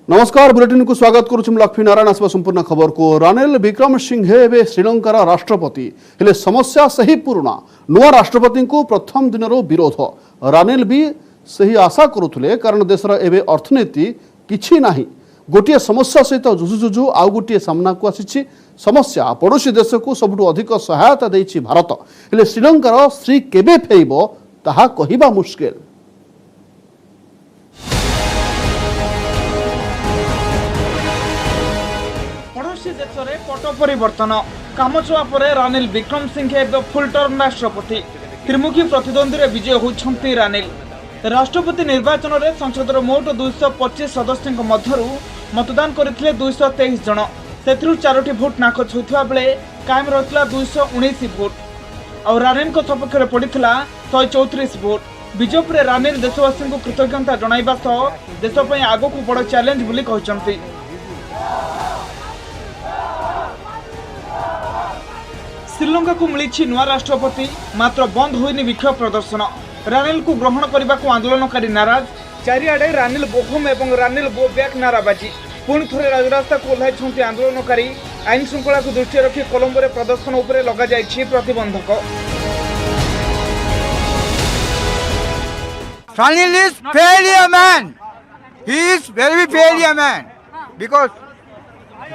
नमस्कार बुलेटिन को स्वागत करुछु लक्ष्मी नारायण आसवा संपूर्ण खबर को। रानिल विक्रमसिंघे एवं श्रीलंकार राष्ट्रपति हेले समस्या सही पुराना नुआ राष्ट्रपति को प्रथम दिन विरोध। रानिल भी सही आशा करुले कारण देशर एवं अर्थनीति किछि नाही। गोटे समस्या सहित जुझु जुझु आउ गोटे सामना को आसी समस्या पड़ोशी देश को सबुठु अधिक सहायता देछि भारत। हेले श्रीलंकार श्री केबे फेइबो ताहा कहिबा मुश्किल। देश में पट परिवर्तन कामचुआ पर रानिल विक्रमसिंघे एवं फुल टर्म राष्ट्रपति त्रिमुखी प्रतिद्वंदी विजय होती रानिल। राष्ट्रपति निर्वाचन में संसदर मोट 225 सदस्यों मध्य मतदान करते 223 जन से 4टी भोट नाकच होता बेले कायम रहा 219 भोट और रानिल सपक्ष में पड़ा 134 भोट। विजय पर रानिल देशवासी को कृतज्ञता जणाइबा सह देशपाई आगक बड़ चैलेंज बोली कहते। श्रीलंका को मिली नुआ राष्ट्रपति मात्र बंद होइनी विक्षोभ प्रदर्शन। रानिल को ग्रहण करने को आंदोलनकारी नाराज चारिआडे रानिल गो होम और रानिल गो बैक नाराबाजी। पुणी थे राजरास्ता को ओह्लाई आंदोलनकारी आईन श्रृंखला को दृष्टि रखी कोलंबो रे प्रदर्शन उपरे लगा जाइछि प्रतिबंधक। Ranil is failure man. He is very failure man because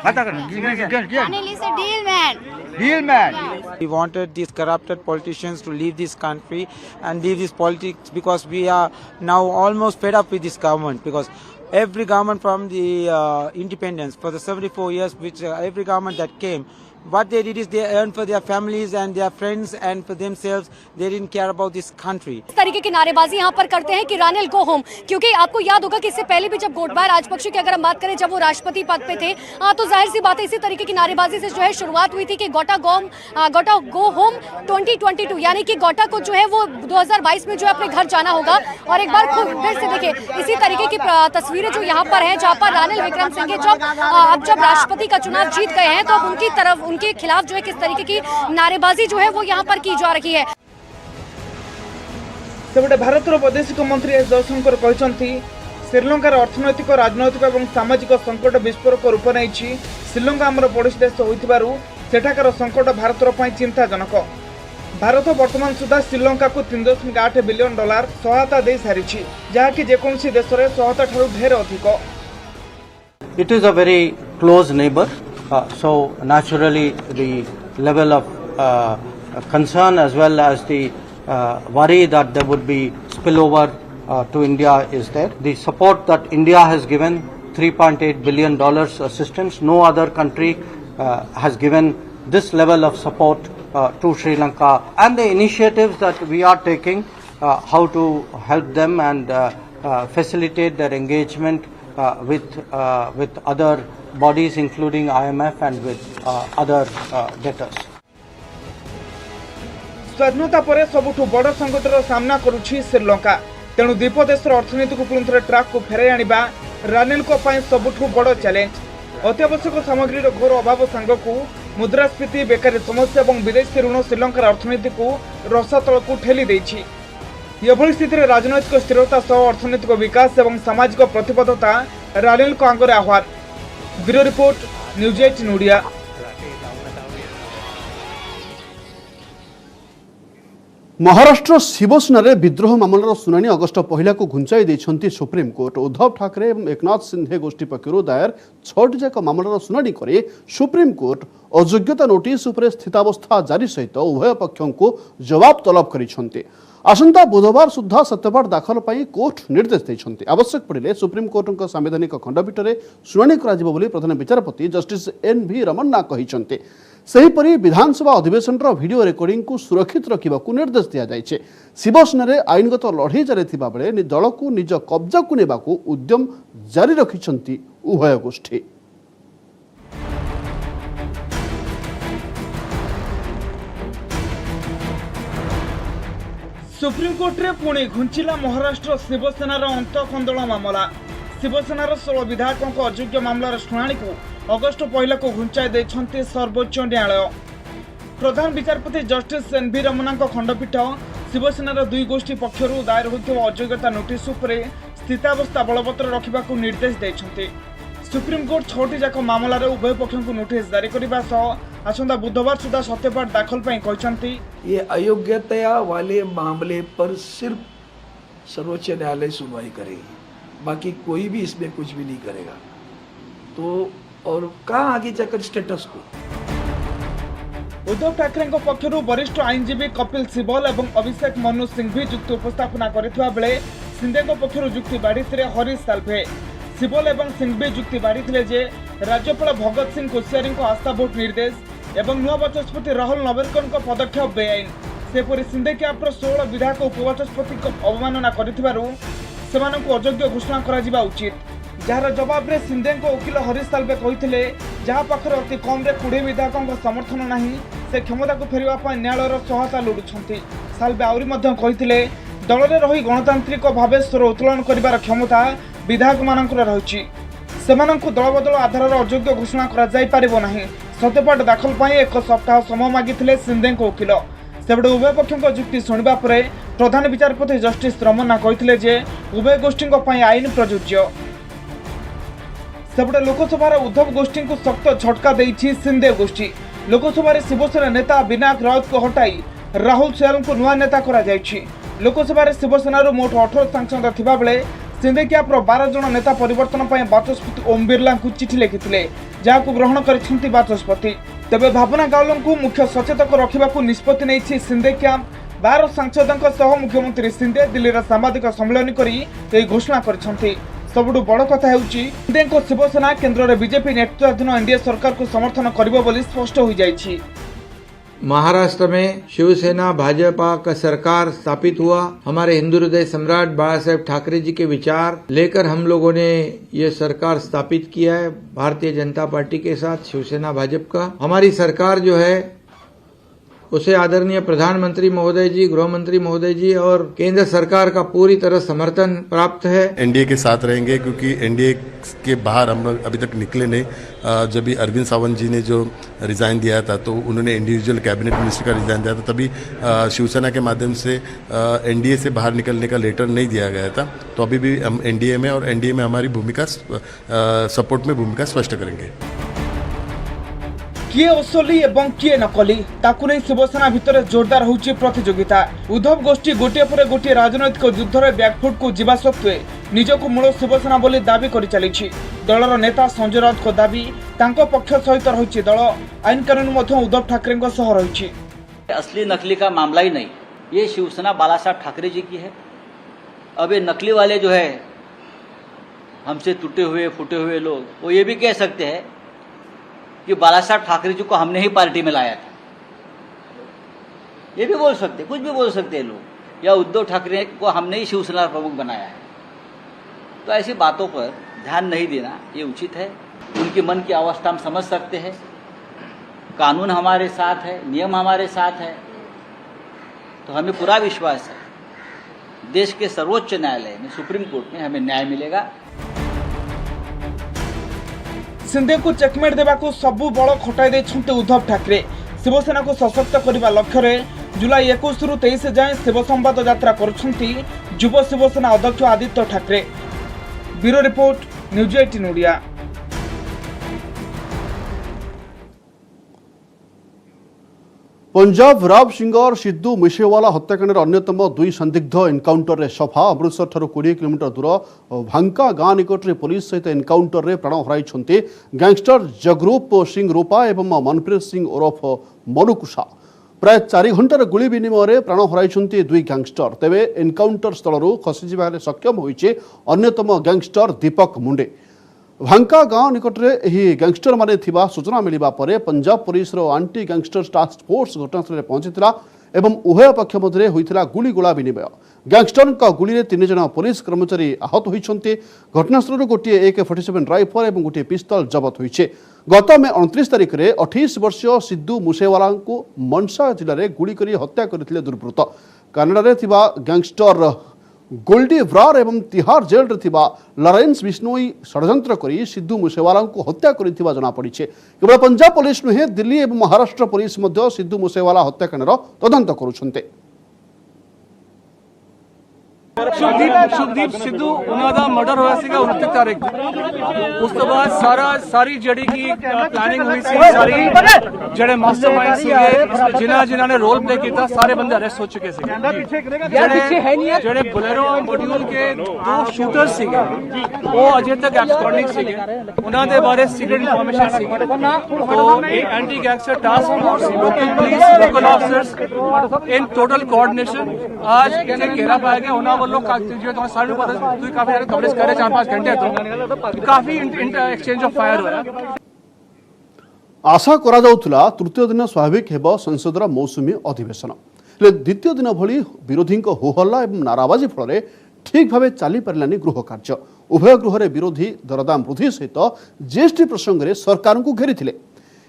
Ranil is a deal man. Real man. We wanted these corrupted politicians to leave this country and leave this politics because we are now almost fed up with this government because every government from the independence for the 74 years which every government that came, what they did is they earned for their families and their friends and for themselves. They didn't care about this country. इस तरीके की नारेबाजी यहाँ पर करते हैं कि Ranil go home, क्योंकि आपको याद होगा कि इससे पहले भी जब गोटबाया राजपक्षे की अगर हम बात करें जब वो राष्ट्रपति पद पे थे तो जाहिर सी बात है इसी तरीके की नारेबाजी से जो है शुरुआत हुई थी कि गोटा गो होम 2022 यानी कि गोटा को जो है वो 2022 में जो है अपने घर जाना होगा। और एक बार फिर से देखिए इसी तरीके की तस्वीरें जो यहाँ पर हैं जहाँ पर रानिल विक्रमसिंघे जब राष्ट्रपति का चुनाव जीत गए हैं तो अब उनकी तरफ उनके खिलाफ जो है किस तरीके की नारेबाजी जो है वो यहाँ पर की जा रही है। सेबडे भारतर वैदेशिक मंत्री एस जयशंकर कहते श्रीलंकार अर्थनैतिक राजनैतिक और सामाजिक संकट विस्फोरक रूप नहीं। श्रीलंका आमर पड़ोशी देश होइथिबारु सेठाकार संकट भारतर पई चिंताजनक। भारत वर्तमान सुधा श्रीलंका को $3.8 बिलियन सहायता दे सारिछि जहाँकि जेकोसी देश रे सहायता ठारू ढेर अधिक। It is a very close neighbor, so naturally the level of concern as well as the worry that there would be spillover to India is there. The support that India has given, $3.8 billion assistance, no other country has given this level of support to Sri Lanka, and the initiatives that we are taking, how to help them and facilitate their engagement with other bodies including IMF and with other debtors. स्वाधीनता पर सबुठु बड़ संकटर सामना करुछि श्रीलंका। तेणु द्वीप देशर अर्थनीति को पुणी थे ट्राक को फेराई आनिबा रानिल को पई सबुठु बड़ चैलेंज। अत्यावश्यक सामग्रीर घोर अभाव सांगकु मुद्रास्फीति, बेकारी समस्या और विदेशी ऋण श्रीलंकार अर्थनीति को रसातल को ठेली देछि। एभली स्थिति में राजनैतिक स्थिरता सह अर्थनैतिक विकास और सामाजिक प्रतिबद्धता रानिल को आंगरे आह्वान। Bureau report, news 18 Odia. Maharashtra Shiv Sena विद्रोह मामलार शुनानी अगस्ट 1 को घुंचाई देछंती सुप्रीम कोर्ट। उद्धव ठाकरे और एकनाथ सिंधे गोष्ठी पक्षर दायर 6टी जाक मामलार शुनानी करे सुप्रीम कोर्ट अयोग्यता नोटिस उपरे स्थितावस्था जारी सहित उभय पक्षों को जवाब तलब करिसंते। आसंता बुधवार सुधा सत्यपाठ दाखल पर कोर्ट निर्देश देते। आवश्यक पड़े सुप्रीम कोर्ट संवैधानिक खंडपीठ में शुनानी कर प्रधान विचारपति जस्टिस एन.वी. रमन्ना कहते। सेहीपरि विधानसभा अधिवेशन वीडियो रेकर्डिंग को सुरक्षित रखा निर्देश दि जाए। शिवसेना आईनगत लड़े जारी बेले दल को निज कब्जा को नेबा उद्यम जारी रखिंट उभय गोष्ठी। सुप्रीम कोर्ट रे पुणी घुंचिला महाराष्ट्र शिवसेनार अंतखंदल मामला। शिवसेनार 16 विधायकों को अयोग्य मामलार शुणाणी को अगस्ट 1 को घुंचाई देछंती सर्वोच्च न्यायालय। प्रधान विचारपति जस्टिस एन.वी. रमन्ना खंडपीठ शिवसेनार 2 गोष्ठी पक्षर दायर होइथिबा अयोग्यता नोटिस उपरे स्थितावस्था बलवत्तर रखा निर्देश देछंती। सुप्रीमकोर्ट 6टी जाक मामलार उभय पक्ष को नोटिस जारी करने सह आसंता बुधवार सुधा सत्यपाठ दाखल पर कहते ये अयोग्यता वाले मामले पर सिर्फ सर्वोच्च न्यायालय सुनवाई करेगी, बाकी कोई भी इसमें कुछ भी नहीं करेगा। तो और कहाँ आगे जाकर स्टेटस को। उद्धव ठाकरे पक्षर वरिष्ठ आईनजीवी कपिल सिब्बल और अभिषेक मनु सिंह भी जुक्ति उपस्थापना करथिबा बेले सिंधे पक्षर जुक्ति बाढ़ी हरीश साल्वे सिब्बल और सिंह भी जुक्ति बाढ़ी जे राज्यपाल भगत सिंह कोश्यारी आस्था भोट निर्देश एवं नुआ बाचस्पति राहुल नवेरकर पदक्षेप बेआईन सेपरी सिंधे क्याम्पर 16 विधायक उपबाचस्पति अवमानना कर अयोग्य घोषणा करा उचित। जार जवाब रे सिंधे वकिल हरीश साल्वे कहते जहाँ पाखर अति कम 20 विधायकों समर्थन नहीं से क्षमता को फेरवा न्यायालय सहायता लोड़ुंट। साल्वे आहरी कहते दल में रही गणतांत्रिक भाव स्वर उत्तोलन कर क्षमता विधायक मानकर रही दलबदल आधार अयोग्य घोषणा करा सत्यपाठ दाखल पर 1 सप्ताह समय मागिथिले सिंधे वकिल। सेपटे उभय पक्षों जुक्ति शुणा पर प्रधान विचारपति जस्टिस रमन्ना कहते उभय गोष्ठी आईन प्रযোज्य। सेपटे लोकसभा उद्धव गोष्ठी को सख्त झटका देछि सिंधे गोष्ठी। लोकसभा शिवसेना नेता विनायक राउत को हटाई राहुल सयाल को नुआ नेता करा जायछि। लोकसभा शिवसेना मोट 18 सांसद थिबा बेले सिंधे क्याम्पर 12 जन नेता परिवर्तन पर बाचस्पति ओम बिरला को चिठी लिखिथिले जहां ग्रहण करिसेंति बाचस्पति। तेबे भावना गावलन को मुख्य सचेतक रखिबाकू निष्पत्ति नेछि सिंधे क्याम्प। 12 सांसदों सह मुख्यमंत्री सिंधे दिल्ली साम्बादिक सम्मेलन करी घोषणा करिसेंति। सबुठु बड़ कथा हेउछि सिंधे शिवसेना केंद्र में बीजेपी नेतृत्वाधीन एनडीए सरकार को समर्थन करिबो बोली स्पष्ट हो जाइछि। महाराष्ट्र में शिवसेना भाजपा का सरकार स्थापित हुआ। हमारे हिंदू हृदय सम्राट बाला साहेब ठाकरे जी के विचार लेकर हम लोगों ने ये सरकार स्थापित किया है भारतीय जनता पार्टी के साथ शिवसेना भाजपा का। हमारी सरकार जो है उसे आदरणीय प्रधानमंत्री महोदय जी, गृह मंत्री महोदय जी और केंद्र सरकार का पूरी तरह समर्थन प्राप्त है। एनडीए के साथ रहेंगे क्योंकि एनडीए के बाहर हम लोग अभी तक निकले नहीं। जब भी अरविंद सावंत जी ने जो रिजाइन दिया था तो उन्होंने इंडिविजुअल कैबिनेट मिनिस्टर का रिजाइन दिया था, तभी शिवसेना के माध्यम से एनडीए से बाहर निकलने का लेटर नहीं दिया गया था। तो अभी भी हम एनडीए में और एनडीए में हमारी भूमिका सपोर्ट में भूमिका स्पष्ट करेंगे। किए असली एवं किए नकली ताकू नहीं शिवसेना भितर जोरदार होउछि प्रतियोगिता। उद्धव गोष्ठी गोटे पर गोटे राजनैतिक युद्धर बैकफुट को जीवा सत्वे निजको मूल शिवसेना बोली दाबी करि चलिछि। दलर नेता संजय राउत को दाबी तांको पक्ष सहित रहिछि दल आईन कानून मध्य उद्धव ठाकरे को सह रहिछि। असली नकली का मामला ही नहीं, ये शिवसेना बाला साहब ठाकरे जी की है। अब ये नकली वाले जो है हमसे टूटे हुए फूटे हुए लोग, वो ये भी कह सकते हैं कि बाला साहब ठाकरे जी को हमने ही पार्टी में लाया था। ये भी बोल सकते, कुछ भी बोल सकते हैं लोग, या उद्धव ठाकरे को हमने ही शिवसेना प्रमुख बनाया है। तो ऐसी बातों पर ध्यान नहीं देना ये उचित है। उनके मन की अवस्था हम समझ सकते हैं। कानून हमारे साथ है, नियम हमारे साथ है, तो हमें पूरा विश्वास है देश के सर्वोच्च न्यायालय में, सुप्रीम कोर्ट में हमें न्याय मिलेगा। सिंधे को चेकमेट देवा को सबु बल खटाई देछन्ते उद्धव ठाकरे। शिवसेना को सशक्त करने लक्ष्य रे जुलाई 21 रु 23 जाए शिव संवाद यात्रा करुछन्ति युव शिवसेना अध्यक्ष Aaditya Thackeray. Bureau report, news 18 Odia. Punjab rap singer Sidhu Moosewala हत्याकांड अन्यतम 2 संदिग्ध एनकाउंटर रे सफा। अमृतसर ठारू 20 किलोमीटर दूर भांका गाँ निकट में पुलिस सहित एनकाउंटर रे प्राण हराई गैंगस्टर जगरूप सिंह रूपा एवं मनप्रीत सिंह ओरफ मनुकुशा। प्राय 4 घंटार गुली विनिमय प्राण हराई 2 गैंगस्टर। तेबे एनकाउंटर स्थल खसीजा सक्षम होइछे अन्यतम गैंगस्टर दीपक मुंडे। भांका गाँव निकट में यह गैंगस्टर माने थिबा सूचना मिलिबा परे Punjab police aunty gangster task force घटनास्थल पहुंचीला एवं उभय पक्ष मध्य होइथिला गुलीगोला विनिमय। गैंगस्टर गुली में 3 जन पुलिस कर्मचारी आहत होइछन्ते। घटनास्थल गोटे AK-47 राइफल और गोटे पिस्तल जबत होइछे। गत मे 29 तारिख में 28 वर्षीय सिद्धू मूसेवाला को मनसा जिले में गुली करी हत्या करथिले दुर्बृत्त। कनाडा थिबा गैंगस्टर गोल्डी ब्रार एवं तिहार जेल रे थिबा लॉरेंस बिश्नोई षड्यंत्र करी सिद्धू मूसेवाला को हत्या करिथिबा जଣା पड़िछे। केवल पंजाब पुलिस नुहे दिल्ली एवं महाराष्ट्र पुलिस मध्य सिद्धू मूसेवाला हत्याकांडर तदंत करुछन्ते। शुभदीप सिद्धू उन्हों का मर्डर होया सीगा 29 तारीख उस तो बाद सारी जड़ी की प्लानिंग हुई सी सारी जड़े मास्टरमाइंड सीगे जिन्हां ने रोल प्ले किया सारे बंदे अरेस्ट हो चुके सीगे जड़े बोलेरो मॉड्यूल के 2 शूटर्स सीगे वो अजे तक एब्सकॉन्डिंग सीगे उन्हां दे बारे सीक्रेट इंफॉर्मेशन सीगी तो एक anti gangster task force local police local officers in total coordination आज इन्हें घेरा पाया गया उन्होंने वालों सारे काफी सारे कवरेज करे 4-5 घंटे तो काफी एक्सचेंज ऑफ फायर हुआ आशा करा जाउथला तृतीय दिन स्वाभाविक हेब संसदर मौसुमी अधिवेशन हेले द्वितीय दिन भली विरोधी होहल्ला और नाराबाजी फल ठीक भाव चली पारानी गृह कार्य उभय गृह विरोधी दरदाम वृद्धि सहित जीएसटी प्रसंग में सरकार को घेरी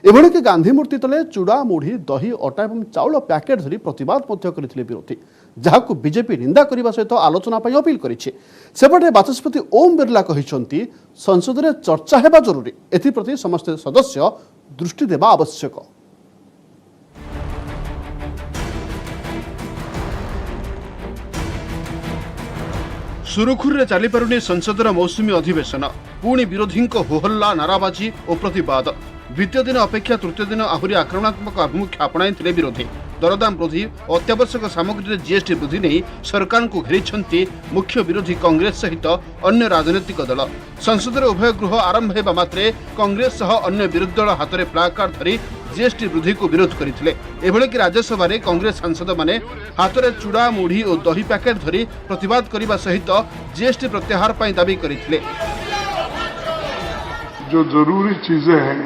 एभली कि गांधी मूर्ति तले चूड़ा मुढ़ी दही अटा और चाउल पैकेट धरी प्रतिवाद करते विरोधी जहां बीजेपी निंदा करने सहित आलोचना अपील करिछि सेपटे बाचस्पति ओम बिरला कहिसंती संसद में चर्चा हेबा जरूरी एथिप्रति समस्त सदस्य दृष्टि देबा आवश्यक। सुरुखुरे चली पारुनी संसदर मौसुमी अधिवेशन पुणी विरोधी होहल्ला नाराबाजी और प्रतिवाद द्वितीय दिन अपेक्षा तृतीय दिन आहरी आक्रमणात्मक आभिमुख्य अपणाई विरोधी दरदाम वृद्धि अत्यावश्यक सामग्री जीएसटी वृद्धि नहीं सरकार को घेरी मुख्य विरोधी कांग्रेस सहित अन्य राजनीतिक दल संसद उभय गृह आरंभ होगा मात्रे कांग्रेस सह अन्य विरोधी दल हाथ में प्लाकार्ड धरी जीएसटी वृद्धि को विरोध करते एभली कि राज्यसभा में कांग्रेस सांसद माने हाथ में चूड़ा मुढ़ी और दही पैकेट धरी प्रतिवाद करने सहित जीएसटी प्रत्याहार पर दाबी करते। जो जरूरी चीजें हैं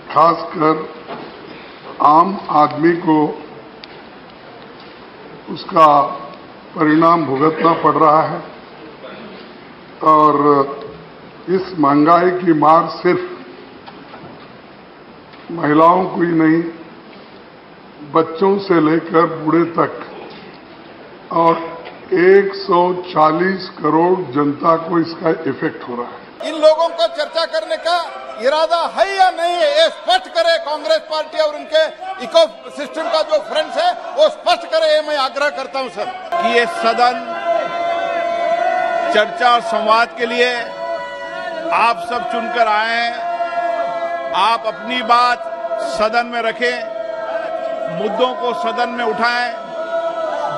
खासकर आम आदमी को उसका परिणाम भुगतना पड़ रहा है और इस महंगाई की मार सिर्फ महिलाओं को ही नहीं बच्चों से लेकर बूढ़े तक और 140 करोड़ जनता को इसका इफेक्ट हो रहा है। इन लोगों को चर्चा करने का इरादा है या नहीं है ये स्पष्ट करे कांग्रेस पार्टी और उनके इको सिस्टम का जो फ्रेंड्स है वो स्पष्ट करे ये मैं आग्रह करता हूं सर कि ये सदन चर्चा और संवाद के लिए आप सब चुनकर आए हैं। आप अपनी बात सदन में रखें, मुद्दों को सदन में उठाएं।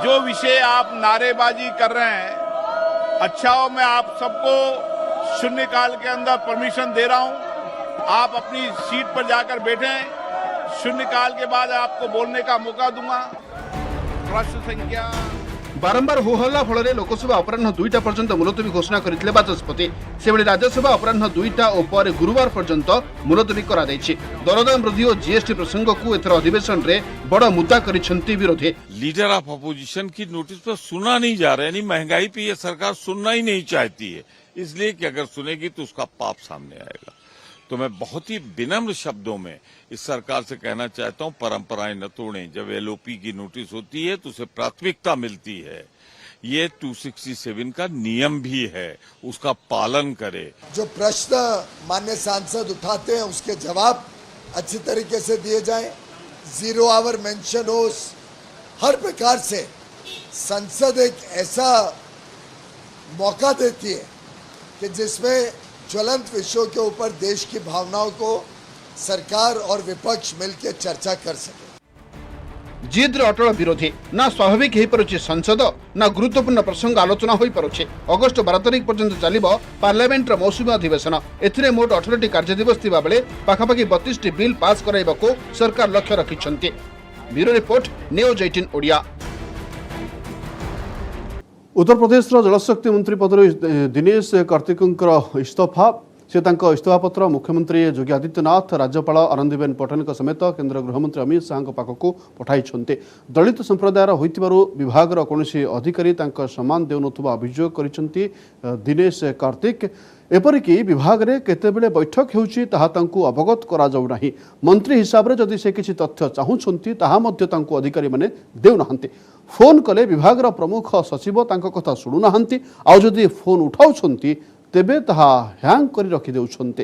जो विषय आप नारेबाजी कर रहे हैं अच्छा हो मैं आप सबको शून्यकाल के अंदर परमिशन दे रहा हूं आप अपनी सीट पर जाकर बैठें शून्यकाल के बाद आपको बोलने का मौका दूंगा। प्रश्न संख्या बारंबार होहल्ला फल लोकसभा अपराह 2टा पर्यंत मुलतवी घोषणा करते बाचस्पति से राज्यसभा अपराह 2टा और पर गुरुवार पर्यंत मुलतवी कर दरदाम वृद्धि और जीएसटी प्रसंग को एथर अधिवेशन में बड़ मुद्दा करिसेंती विरोधी। लीडर ऑफ अपोजिशन की नोटिस पर सुना नहीं जा रहा है, यानी महंगाई पे ये सरकार सुनना ही नहीं चाहती है, इसलिए कि अगर सुनेगी तो उसका पाप सामने आएगा। तो मैं बहुत ही विनम्र शब्दों में इस सरकार से कहना चाहता हूं परंपराएं न तोड़ें। जब एलओपी की नोटिस होती है तो उसे प्राथमिकता मिलती है, ये 267 का नियम भी है, उसका पालन करे। जो प्रश्न माननीय सांसद उठाते हैं उसके जवाब अच्छी तरीके से दिए जाएं, 0 आवर मेंशन हो, हर प्रकार से संसद एक ऐसा मौका देती है कि जिसमें ज्वलंत विषयों के ऊपर देश की भावनाओं को सरकार और विपक्ष मिलकर चर्चा कर सके। जिद अटल विरोधी ना स्वाभाविक हो पारे संसद ना गुरुत्वपूर्ण प्रसंग आलोचना हो पारे। अगस्ट 12 तारिख पर्यंत चलिबो पार्लियामेंट मौसुमी अधिवेशन। एथिरे मोट 18टी कार्यदिवस थिबा बेले पाखापाखि 32टी बिल पास कराइबाको सरकार लक्ष्य रखिछन्ति। Bureau report news 18 Odia. Uttar Pradesh Jalshakti मंत्री पदर दिनेश कार्तिक इस्तीफा से इस्तीफा पत्र मुख्यमंत्री योगी आदित्यनाथ राज्यपाल आनंदीबेन पटेल समेत केंद्र गृहमंत्री अमित शाह पाखक पठाई। दलित संप्रदायर होइतिबारु विभागर कौनसी अधिकारी सम्मान देउनथुबा अभियोग करिसेंति दिनेश कार्तिक। एपरिक विभाग में केतेबेले बैठक होउछि ताहा तांकु अवगत करा जाउ नाही। मंत्री हिसाब रे जदि से किछि तथ्य चाहुछंती ताहा मध्ये तांकु अधिकारी माने देउ नाहंती। फोन कले विभागर प्रमुख सचिव तांको कथा सुनु नाहंती। आ जदि फोन उठाउछंती तेबे ताहा हैंग करि रखि देउछंती।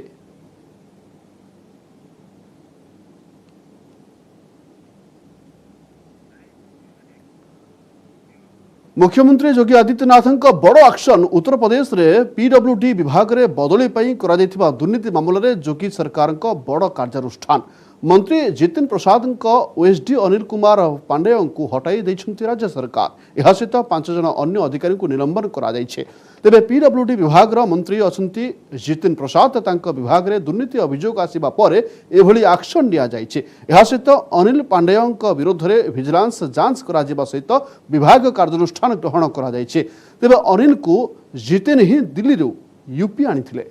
मुख्यमंत्री योगी आदित्यनाथ बड़ एक्शन उत्तर प्रदेश रे पीडब्ल्यूडी विभाग रे बदली पई करा दैथिबा दुर्नीति मामला रे योगी सरकार बड़ कार्यानुष्ठान मंत्री जितिन प्रसाद ओएसडी अनिल कुमार पांडे को हटाई देइछंती राज्य सरकार। यह सहित 5 जन अन्य अधिकारी को निलंबन करा जायछे। तेबे पीडब्ल्यूडी विभाग मंत्री अछंती जितिन प्रसाद तांको विभाग रे दुर्नीति अभियोग आसिबा परे एभली एक्शन लिया जायछे। यह सहित अनिल पांडे विरोध रे विजिलेंस जांच करा जिबा सहित विभाग कार्यानुष्ठान ग्रहण करा जायछे। तेबे अनिल को जितिन ही दिल्ली रो यूपी आनिथिले।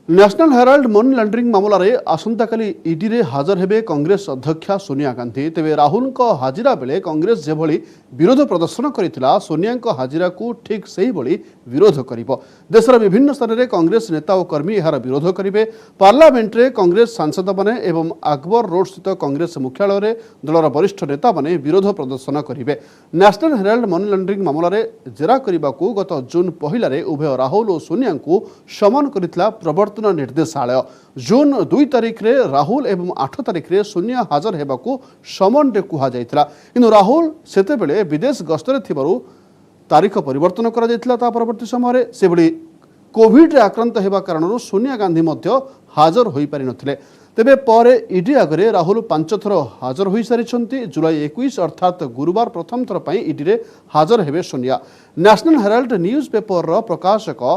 नेशनल हेराल्ड मनी लॉन्ड्रिंग मामला रे आसंताकाली ईडी रे हाजर हेबे कांग्रेस अध्यक्षा सोनिया गांधी। तेबे राहुल को हाजिरा बेले कांग्रेस जेभली विरोध प्रदर्शन करितला सोनिया को हाजिरा को ठीक सही भली विरोध करिवो। देशर विभिन्न स्थान रे कांग्रेस नेता और कर्मी यार विरोध करिवे। पार्लियामेंट रे कांग्रेस सांसद माने एवं अकबर रोड स्थित कांग्रेस मुख्यालय रे दलर वरिष्ठ नेता माने विरोध प्रदर्शन करिवे। नेशनल हेराल्ड मनी लॉन्ड्रिंग मामला रे जेरा करिबा को गत जून पहिला रे उभय राहुल और सोनिया को समन करितला प्रवर्तन निर्देशालय। जून 2 तारिख रे राहुल एवं 8 तारिख रे सोनिया हाजर हेबाकू समन रे कुहा जायतिला। किंतु राहुल सेते बेले विदेश गस्तरे थिबारु तारीख परिवर्तन करा जायतिला। ता परवर्ती समय से बड़ी कोविड रे आक्रांत हेबा कारणरू सोनिया गांधी मध्य हाजर होई पारि नथिले। तेबे परे ईडी आगरे राहुल 5 थर हाजर होई सारिछंती। जुलाई 21 अर्थात गुरुवार प्रथम थर पई ईडी रे हाजर हेबे Sonia. National Herald newspaper रो प्रकाशक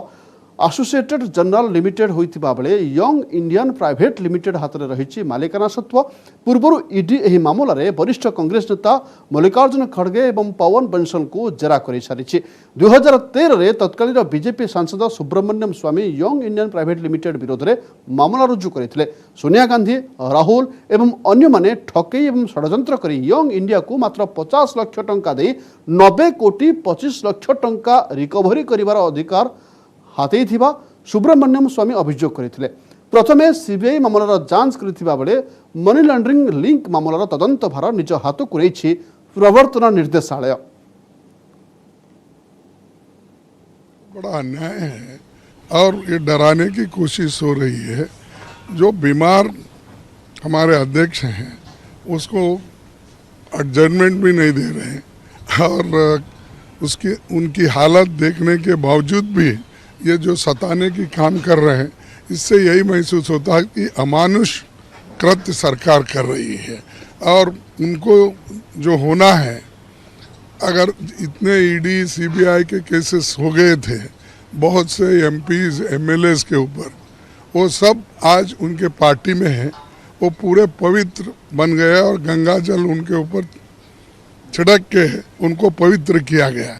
एसोसिएटेड जर्नल लिमिटेड होइतिबा बेले यंग इंडियन प्राइवेट लिमिटेड हाथ में रही मालिकाना सत्व। पूर्व ईडी एही मामला रे वरिष्ठ कांग्रेस नेता मल्लिकार्जुन खड़गे एवं पवन बंसल को जेरा कर सारी। 2013 रे तत्कालीन बीजेपी सांसद सुब्रमण्यम स्वामी यंग इंडियन प्राइवेट लिमिटेड विरोध में मामला रुजु करते। सोनिया गांधी राहुल एवं अन्य माने ठकई एवं षड्यंत्र कर यंग इंडिया को मात्र 50 लाख टंका दे 90 कोटी 25 लाख टंका रिकवरी करिवार अधिकार हाथई थिबा सुब्रमण्यम स्वामी अभियोग करथिले। प्रथमे सीबीआई मामलार जांच करथिबा बेले मनी लॉन्ड्रिंग लिंक मामलार तदंत भार निज हाथ कुरेछि प्रवर्तन निर्देशालय। बड़ा अन्याय है और ये डराने की कोशिश हो रही है। जो बीमार हमारे अध्यक्ष हैं उसको एडजर्नमेंट भी नहीं दे रहे और उसकी उनकी हालत देखने के बावजूद भी ये जो सताने की काम कर रहे हैं, इससे यही महसूस होता है कि अमानुष कृत्य सरकार कर रही है। और उनको जो होना है, अगर इतने ईडी सीबीआई के केसेस हो गए थे बहुत से एमपीज एमएलएस के ऊपर, वो सब आज उनके पार्टी में है, वो पूरे पवित्र बन गए और गंगा जल उनके ऊपर छिड़क के उनको पवित्र किया गया।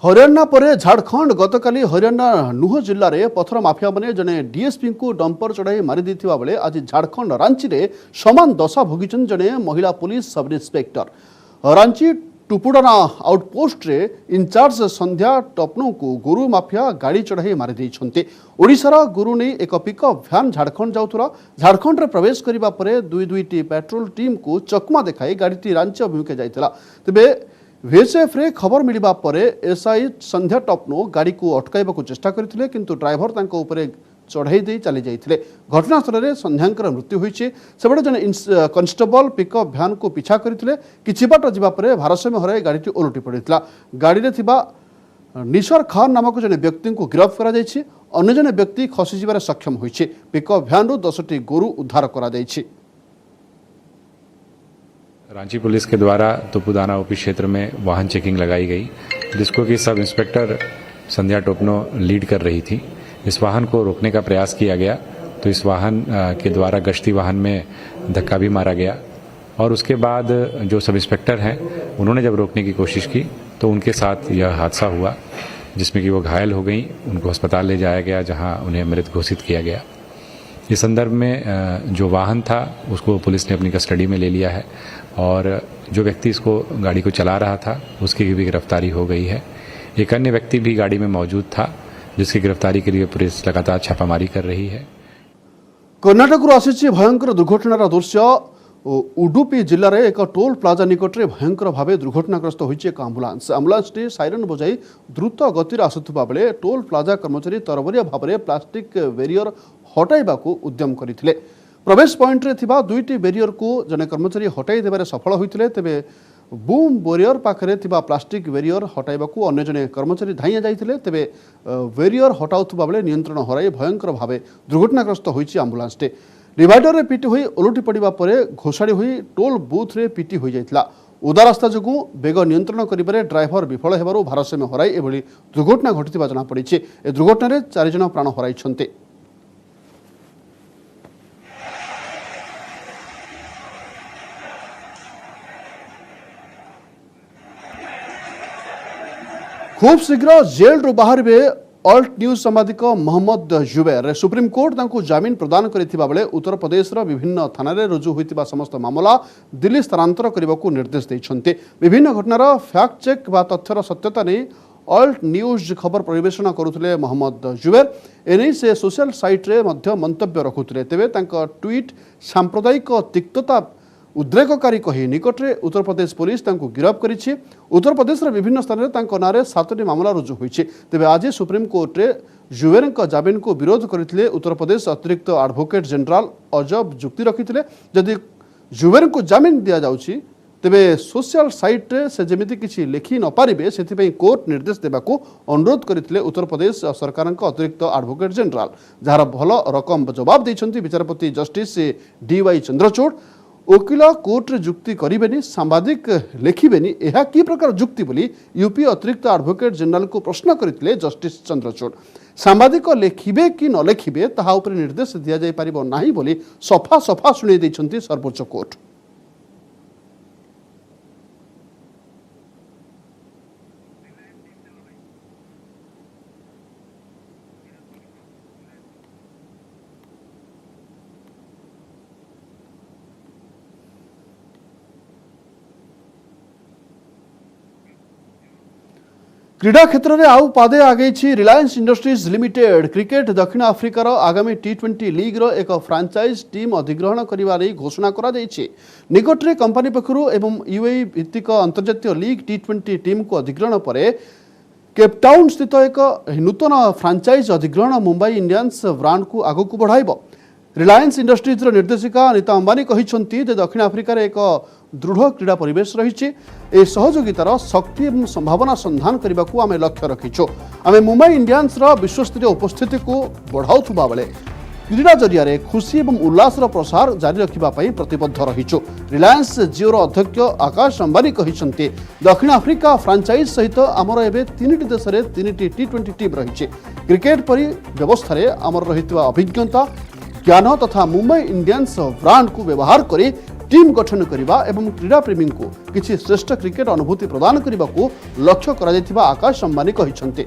हरियाणा परे झारखंड गतकाली हरियाणा नुह जिले में पथर माफिया मैंने जने डीएसपी को डंपर चढ़ाई मारी देथिबा बेले आज झारखंड रांची रे समान दशा भोगिचन जने महिला police sub inspector. Ranchi Tupudana outpost रे इंचार्ज संध्या टपनो को गुरु माफिया गाड़ी चढ़ाई मारी देइछन्ते। ओडिशार गुरु ने एक पिकअप भ्यान झारखंड जाउथुरा। झारखंड रे प्रवेश करिबा परे दुई पेट्रोल टीम को चकमा देखाई गाड़ीटी रांची अभिमुखे जाइतला। तेबे VSF रे खबर मिलवा परे एसआई संध्या टपनो गाड़ी को अटकाइबा को चेष्टा करथिले, किंतु ड्राइवर तांको ऊपर चढ़ाई दे चली जाइथिले। घटनास्थल रे संध्यांकर मृत्यु होइछे। सेबडे जने कांस्टेबल पिकअप भ्यान को पीछा करथिले। किछि बाट जिबा परे भारसाम्य हराई गाड़ीटी ओलटी पड़ितला। गाड़ी रे थिबा निशर खान नामक जने व्यक्ति को गिरफ्त करा जाइछे। अन्य जने व्यक्ति खसी जिबारे सक्षम होइछे। पिकअप भ्यान रु 10टी गोरु उद्धार करा जाइछे। रांची पुलिस के द्वारा तुपुदाना ओपी क्षेत्र में वाहन चेकिंग लगाई गई, जिसको कि सब इंस्पेक्टर संध्या टोपनो लीड कर रही थी। इस वाहन को रोकने का प्रयास किया गया तो इस वाहन के द्वारा गश्ती वाहन में धक्का भी मारा गया और उसके बाद जो सब इंस्पेक्टर हैं उन्होंने जब रोकने की कोशिश की तो उनके साथ यह हादसा हुआ, जिसमें कि वो घायल हो गई। उनको अस्पताल ले जाया गया जहाँ उन्हें मृत घोषित किया गया। इस संदर्भ में जो वाहन था उसको पुलिस ने अपनी कस्टडी में ले लिया है और जो व्यक्ति इसको गाड़ी को चला रहा था उसकी भी गिरफ्तारी हो गई है। एक अन्य व्यक्ति भी गाड़ी में मौजूद था जिसकी गिरफ्तारी के लिए पुलिस लगातार छापामारी कर रही है। कर्नाटक आसी भयंकर दुर्घटनार दृश्य उडुपी जिले में एक टोल प्लाजा निकट में भयंकर भाव दुर्घटनाग्रस्त होइछि एक आम्बुलांस। आम्बुलांसटी साइरन बजाई द्रुत गतिर आसुवा बेले टोल प्लाजा कर्मचारी तरबरिया भाव में प्लास्टिक बेरियर हटाइबाकू उद्यम करथिले। प्रवेश पॉइंट रे थिबा दुईटी बेरियर को जने कर्मचारी हटाई देबारे सफल होइथिले। तेबे बूम बेरियर पाखरे थिबा प्लास्टिक बेरियर हटाइबाकू अन्य जने कर्मचारी धाइया जाइथिले। तेबे बेरियर हटाउथुबा बेले नियंत्रण हराई भयंकर भाव दुर्घटनाग्रस्त होइछि आम्बुलांसटी। डिवाइडर रे पिटी होई ओलटी पड़िबा परे घोषाड़ी होई टोल बूथ रे पिटी होई जाइतला। उदा रास्ता जोगु बेग नियंत्रण करिबारे ड्राइवर विफल हेबारु भारसाम्य हराई एभली दुर्घटना घटिथिबा जना पड़िछि। ए दुर्घटना रे 4 जन प्राण हराइछन्ते। खूब शीघ्र जेल रु बाहरबे अल्ट न्यूज सांबादिक मोहम्मद जुबैर। सुप्रीम कोर्ट तांको जामीन प्रदान करिथिबा बेले उत्तर प्रदेश विभिन्न थाना रे रुजु होइतिबा समस्त मामला दिल्ली स्थानांतर करबाकू निर्देश दैछन्ते। विभिन्न घटनार फैक्ट चेक बा तथ्यर सत्यता नै अल्ट न्यूज खबर परिवेषण करुथिले मोहम्मद जुबैर। एनै से सोशल साइट रे मध्य मंतव्य रखुथिले। तेबे तांका ट्वीट सांप्रदायिक तिक्तता उद्रेककारी कही निकटरे उत्तर प्रदेश पुलिस तांको गिरफ्त करिछि। उत्तर प्रदेश विभिन्न स्थान में तांको नारे 7टी मामला रुजु होइछि। तेबे आज सुप्रीम कोर्ट रे जुबैरଙ୍କ जामीन को विरोध करथिले उत्तर प्रदेश अतिरिक्त एडवोकेट जनरल अजब जुक्ति रखिथिले। जदि जुबैरଙ୍କୁ जामीन दिया जाउछि तेबे सोशल साइट रे से जेमिति किछि लेखि न पारिबे सेथिपई कोर्ट निर्देश देबाकू अनुरोध करथिले उत्तर प्रदेश सरकारଙ୍କ अतिरिक्त एडवोकेट जनरल, जहार भल रकम जवाब दैछन्ति विचारपति जस्टिस DY चंद्रचूड़। वकिल कोर्ट रे जुक्ति करिबेनी, सांबादिक लेखिबेनी, एहा की प्रकार जुक्ति बोली यूपी अतिरिक्त एडवोकेट जनरल को प्रश्न करथिले जस्टिस चंद्रचूड़। सांबादिक लेखिबे कि न लेखिबे ताहा उपरे निर्देश दिया जाय पारिबो नाही बोली सफा सफा सुनै दैछन्ति सर्वोच्च कोर्ट। क्रीडा क्षेत्र में आउ पादे आगे रिलायंस इंडस्ट्रीज लिमिटेड। क्रिकेट दक्षिण आफ्रिकार आगामी T20 लीग रो एक फ्रांचाइज टीम अधिग्रहण करने घोषणा करा जायछि। निकटरे कंपनी पक्षरु एवं UAE भित्तिक अंतर्जातीय लीग T20 टीम को अधिग्रहण पर केपटाउन स्थित एक नूतन फ्रांचाइज अधिग्रहण मुंबई इंडियंस ब्रांड को आगक बढ़ाइब। रिलायंस इंडस्ट्रीज निर्देशिका अनिता अंबानी कहिसंती जे दक्षिण आफ्रिकार एक दृढ़ क्रीड़ा परिवेश रही। ए सहयोगितार शक्ति और संभावना संधान करने को आम लक्ष्य रखीचु। आम मुंबई इंडियंस विश्वस्तरीय उपस्थिति को बढ़ाउथुबा बेले क्रीड़ा जरिया खुशी और उल्लासर प्रसार जारी रखा प्रतिबद्ध रहीचु। रिलायंस जिओर अध्यक्ष आकाश अंबानी कहिसंती दक्षिण आफ्रिका फ्रांचाइज सहित आमर एबे 3टी देश में 3टी T20 टीम रही। क्रिकेट परी व्यवस्था आमर रहितबा अभिज्ञता ज्ञान तथा मुंबई इंडियंस ब्रांड को व्यवहार करी टीम गठन करने एवं क्रीड़ा प्रेमी को किसी श्रेष्ठ क्रिकेट अनुभूति प्रदान करने को लक्ष्य करा आकाश अंबानी कहिसंती।